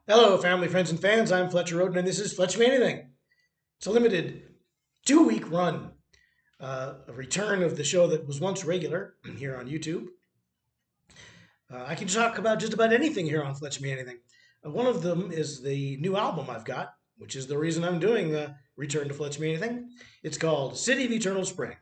Hello, family, friends, and fans. I'm Fletcher Roden, and this is Fletch Me Anything. It's a limited 2 week run, a return of the show that was once regular here on YouTube. I can talk about just about anything here on Fletch Me Anything. One of them is the new album I've got, which is the reason I'm doing the return to Fletch Me Anything. It's called City of Eternal Spring,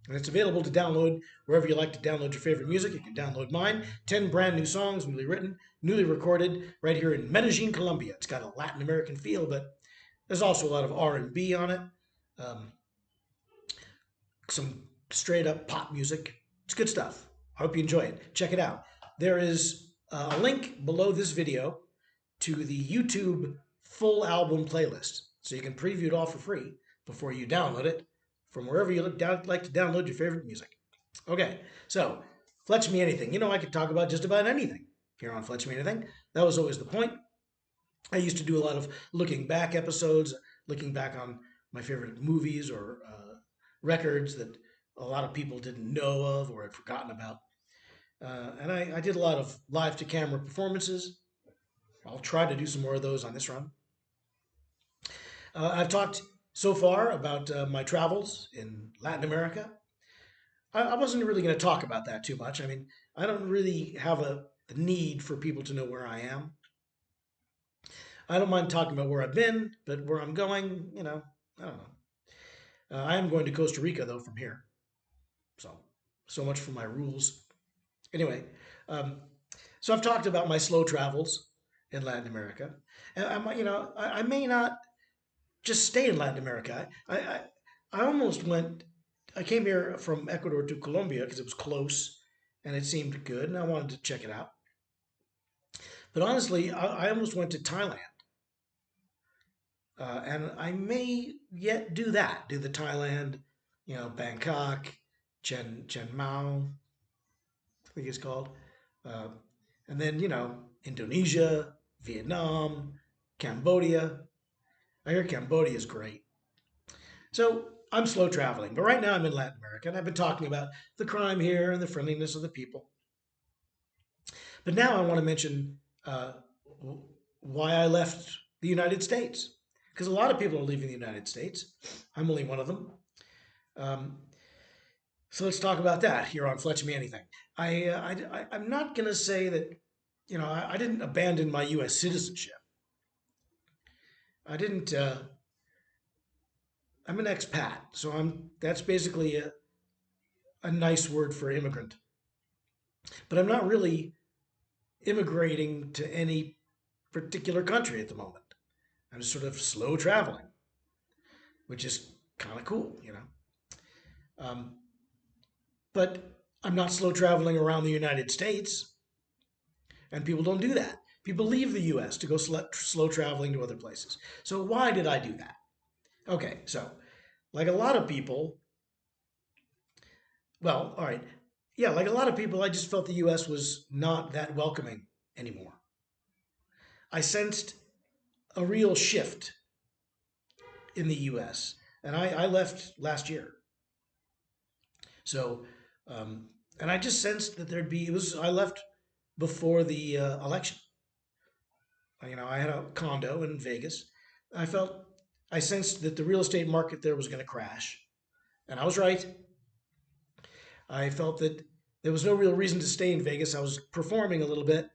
and it's available to download wherever you like to download your favorite music. You can download mine. 10 brand new songs, newly written, newly recorded, right here in Medellin, Colombia. It's got a Latin American feel, but there's also a lot of R&B on it, um, some straight up pop music. It's good stuff. I hope you enjoy it. Check it out. There is a link below this video to the YouTube full album playlist, so you can preview it all for free before you download it from wherever you like to download your favorite music. Okay, so Fletch Me Anything. I could talk about just about anything here on Fletch Me Anything. That was always the point. I used to do a lot of looking back episodes, looking back on my favorite movies or records that a lot of people didn't know of or had forgotten about. And I did a lot of live to camera performances. I'll try to do some more of those on this run. I've talked so far about my travels in Latin America. I wasn't really going to talk about that too much. I mean, I don't really have a need for people to know where I am. I don't mind talking about where I've been, but where I'm going, I don't know. I am going to Costa Rica though from here, so so much for my rules. Anyway, um, so I've talked about my slow travels in Latin America, and I may not just stay in Latin America. I almost went. I came here from Ecuador to Colombia because it was close and it seemed good, and I wanted to check it out. But honestly, I almost went to Thailand, and I may yet do that. Do the Thailand, Bangkok, Chiang Mai, I think it's called, uh, and then Indonesia, Vietnam, Cambodia. I hear Cambodia is great. So I'm slow traveling, but right now I'm in Latin America, and I've been talking about the crime here and the friendliness of the people. But now I want to mention uh, why I left the United States, because a lot of people are leaving the United States. I'm only one of them. Um, so let's talk about that here on Fletch Me Anything. I'm not going to say that, I didn't abandon my U.S. citizenship. I didn't. I'm an expat, so That's basically a nice word for immigrant. But I'm not really immigrating to any particular country at the moment. I'm just sort of slow traveling, which is kind of cool. Um, but I'm not slow traveling around the United States, and people don't do that. People leave the U.S. to go slow traveling to other places. So why did I do that? Okay, so like a lot of people, well, all right, yeah, like a lot of people, I just felt the U.S. was not that welcoming anymore. I sensed a real shift in the U.S. and I left last year. So, um, and I just sensed that there'd be. It was I left before the election. I had a condo in Vegas. I felt I sensed that the real estate market there was going to crash, and I was right. I felt that there was no real reason to stay in Vegas. I was performing a little bit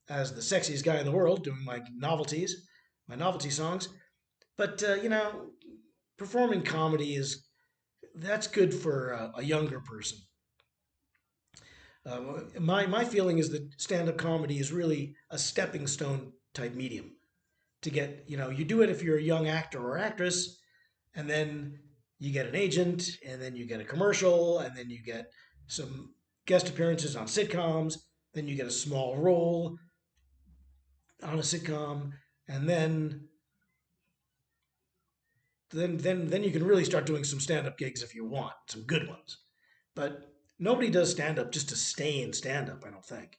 as the sexiest guy in the world, doing my novelty songs. But performing comedy is that's good for a younger person. My feeling is that stand up comedy is really a stepping stone type medium to get you do it if you're a young actor or actress, and then you get an agent, and then you get a commercial, and then you get some guest appearances on sitcoms, then you get a small role on a sitcom, and then you can really start doing some stand up gigs if you want some good ones. But nobody does stand up just to stay in stand up, I don't think.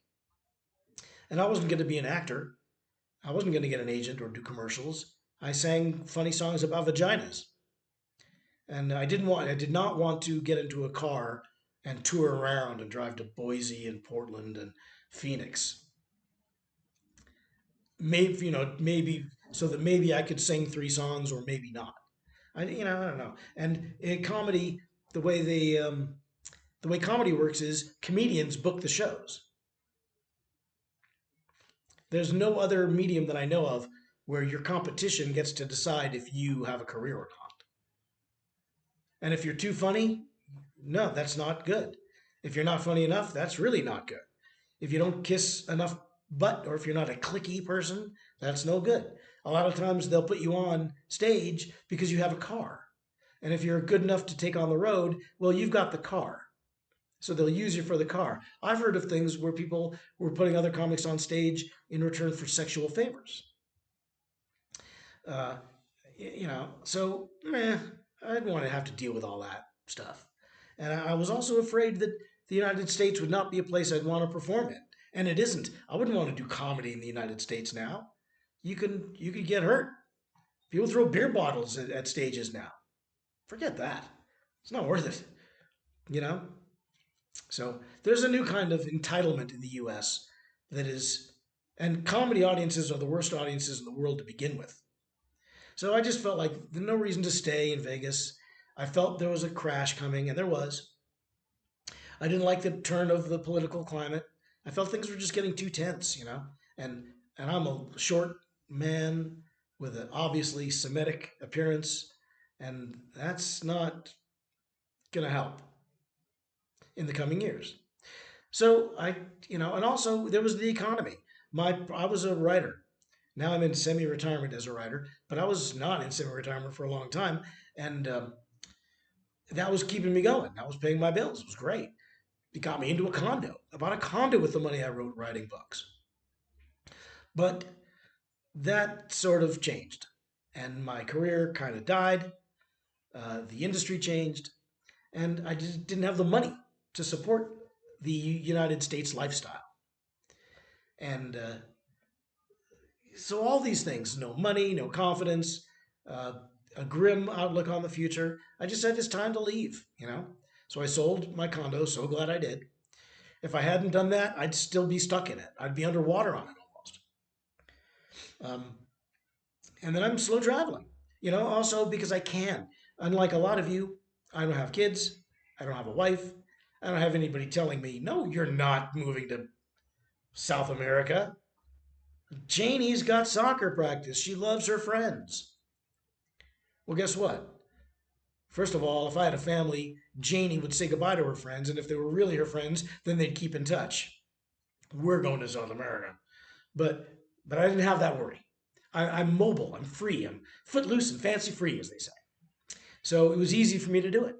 And I wasn't going to be an actor. I wasn't going to get an agent or do commercials. I sang funny songs about vaginas. And I did not want to get into a car and tour around and drive to Boise and Portland and Phoenix. maybe maybe so that maybe I could sing three songs or maybe not. I don't know. And in comedy, the way the way comedy works is comedians book the shows. There's no other medium that I know of where your competition gets to decide if you have a career or not. And if you're too funny, no, that's not good. If you're not funny enough, that's really not good. If you don't kiss enough butt, or if you're not a clicky person, that's no good. A lot of times they'll put you on stage because you have a car. And if you're good enough to take on the road, well, you've got the car. So they'll use you for the car. I've heard of things where people were putting other comics on stage in return for sexual favors. Uh, so I didn't want to have to deal with all that stuff. And I was also afraid that the United States would not be a place I'd want to perform in. And it isn't. I wouldn't want to do comedy in the United States now. You could get hurt. People throw beer bottles at stages now. Forget that. It's not worth it. You know? So there's a new kind of entitlement in the US that is, and comedy audiences are the worst audiences in the world to begin with. So I just felt like there's no reason to stay in Vegas. I felt there was a crash coming, and there was. I didn't like the turn of the political climate. I felt things were just getting too tense. And I'm a short man with an obviously Semitic appearance, and that's not going to help in the coming years. So and also there was the economy. I was a writer. Now I'm in semi-retirement as a writer, but I was not in semi-retirement for a long time, and that was keeping me going. That was paying my bills. It was great. It got me into a condo. I bought a condo with the money I wrote writing books. But that sort of changed, and my career kind of died. The industry changed, and I just didn't have the money to support the United States lifestyle. And so all these things, no money, no confidence, uh, a grim outlook on the future. I just said it's time to leave. So I sold my condo. So glad I did. If I hadn't done that, I'd still be stuck in it. I'd be underwater on it almost. Um, and then I'm slow traveling. Also because I can. Unlike a lot of you, I don't have kids. I don't have a wife. I don't have anybody telling me, no, you're not moving to South America. Janie's got soccer practice. She loves her friends. Well, guess what? First of all, if I had a family, Janie would say goodbye to her friends, and if they were really her friends, then they'd keep in touch. We're going to South America. But I didn't have that worry. I'm mobile, I'm free, I'm footloose and fancy free, as they say. So it was easy for me to do it.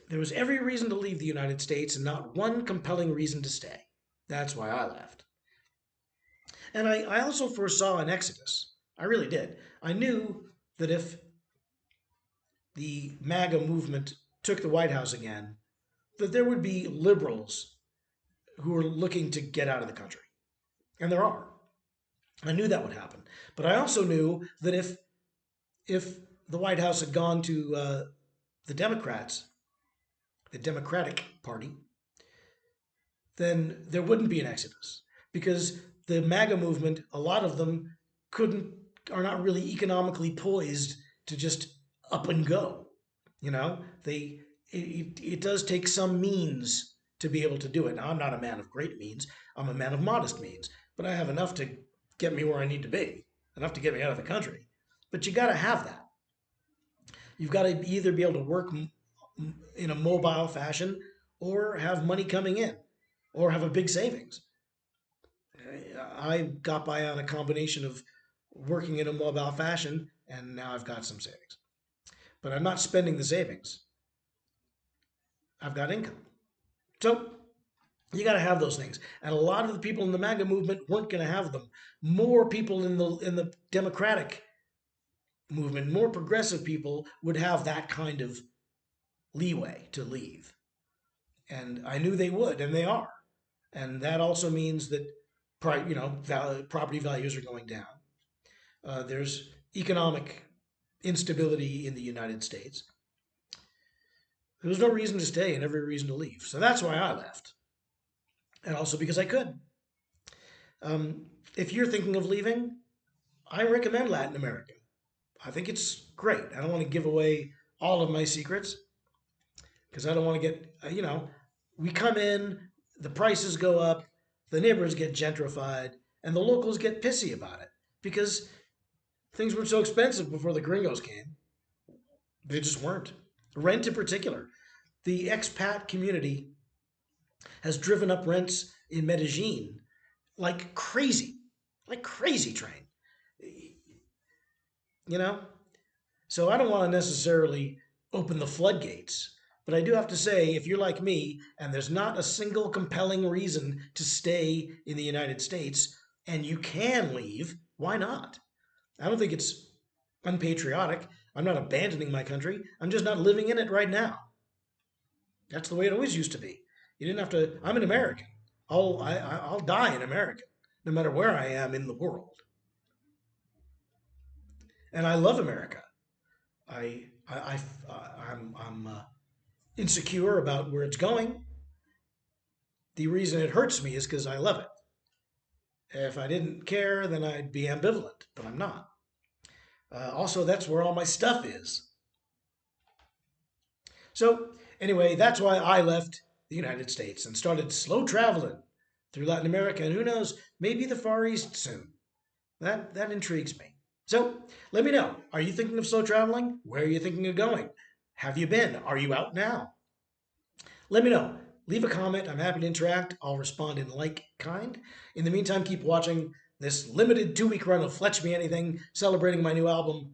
There was every reason to leave the United States and not one compelling reason to stay. That's why I left. And I also foresaw an exodus. I really did. I knew that if the MAGA movement took the White House again, that there would be liberals who were looking to get out of the country. And there are. I knew that would happen. But I also knew that if the White House had gone to the Democrats, the Democratic Party, then there wouldn't be an exodus because the MAGA movement, a lot of them couldn't are not really economically poised to just up and go. It does take some means to be able to do it. Now I'm not a man of great means. I'm a man of modest means, but I have enough to get me where I need to be, enough to get me out of the country. But you got to have that. You've got to either be able to work in a mobile fashion or have money coming in or have a big savings. I got by on a combination of working in a mobile fashion and now I've got some savings. But I'm not spending the savings. I've got income. So you got to have those things. And a lot of the people in the MAGA movement weren't going to have them. More people in the Democratic movement, more progressive people would have that kind of leeway to leave. And I knew they would, and they are. And that also means that property values are going down. There's economic instability in the United States. There was no reason to stay and every reason to leave. So that's why I left. And also because I could. Um, if you're thinking of leaving, I recommend Latin America. I think it's great. I don't want to give away all of my secrets because I don't want to get, we come in, the prices go up, the neighborhoods get gentrified, and the locals get pissy about it because things were so expensive before the gringos came. They just weren't. Rent in particular. The expat community has driven up rents in Medellin like crazy train, you know? So I don't want to necessarily open the floodgates, but I do have to say, if you're like me and there's not a single compelling reason to stay in the United States and you can leave, why not? I don't think it's unpatriotic. I'm not abandoning my country. I'm just not living in it right now. That's the way it always used to be. You didn't have to. I'm an American. I'll die an American, no matter where I am in the world. And I love America. I'm insecure about where it's going. The reason it hurts me is because I love it. If I didn't care, then I'd be ambivalent, but I'm not. Also, that's where all my stuff is. So, anyway, that's why I left the United States and started slow traveling through Latin America, and who knows, maybe the Far East soon. That intrigues me. So, let me know. Are you thinking of slow traveling? Where are you thinking of going? Have you been? Are you out now? Let me know. Leave a comment. I'm happy to interact. I'll respond in like kind. In the meantime, keep watching this limited 2 week run of Fletch Me Anything, celebrating my new album,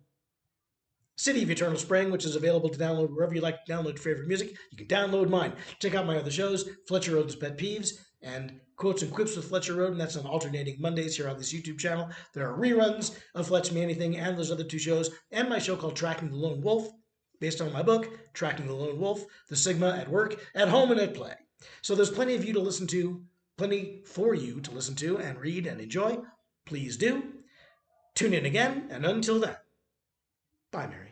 City of Eternal Spring, which is available to download wherever you like to download your favorite music. You can download mine. Check out my other shows, Fletcher Road's Pet Peeves, and Quotes and Quips with Fletcher Road, and that's on alternating Mondays here on this YouTube channel. There are reruns of Fletch Me Anything and those other 2 shows, and my show called Tracking the Lone Wolf, based on my book, Tracking the Lone Wolf, the Sigma at work, at home, and at play. So there's plenty of you to listen to, plenty for you to listen to and read and enjoy. Please do. Tune in again, and until then, bye, Mary.